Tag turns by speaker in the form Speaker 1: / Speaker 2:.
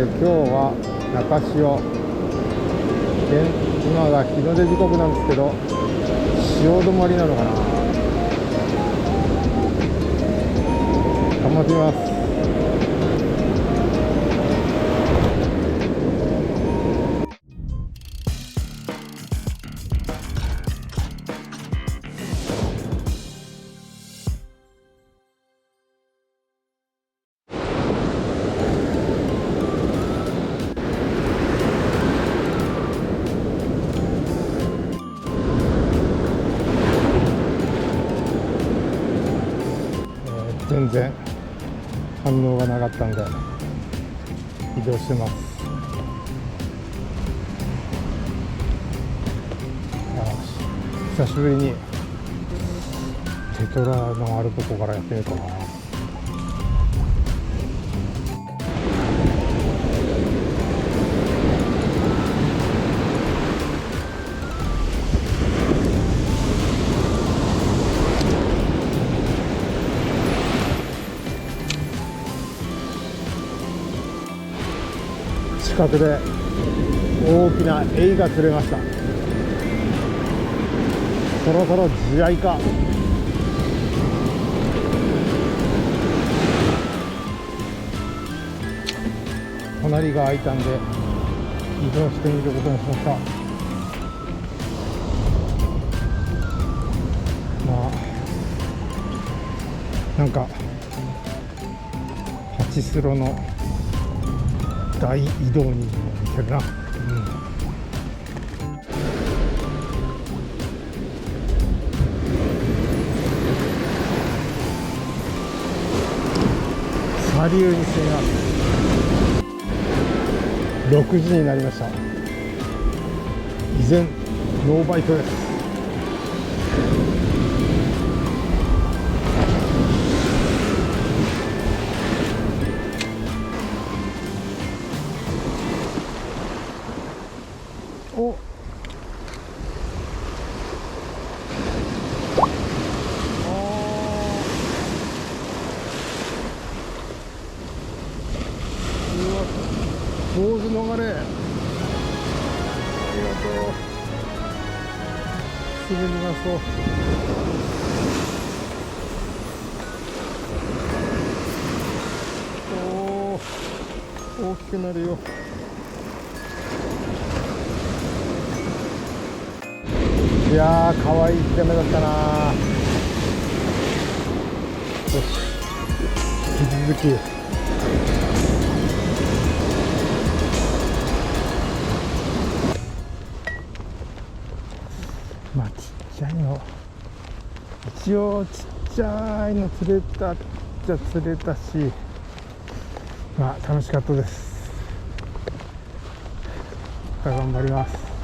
Speaker 1: 今日は中潮、今が日の出時刻なんですけど、潮止まりなのかな。頑張ってみます。全然反応がなかったんで移動してます。久しぶりにテトラのあるとこからやってみようかな。近くで大きなエイが釣れました。そろそろ地合いか。隣が開いたんで移動してみることにしました。まあなんかパチスロの大移動に似てるな。下流に進みます。6時になりました。依然ノーバイトです。お、坊主逃れ。ありがとう。すぐにまそう。大きくなるよ。いやー、かわいいヒラメだったな。よし、引き続きまあちっちゃいの、一応ちっちゃいの釣れたっちゃ釣れたし、まあ楽しかったです。頑張ります。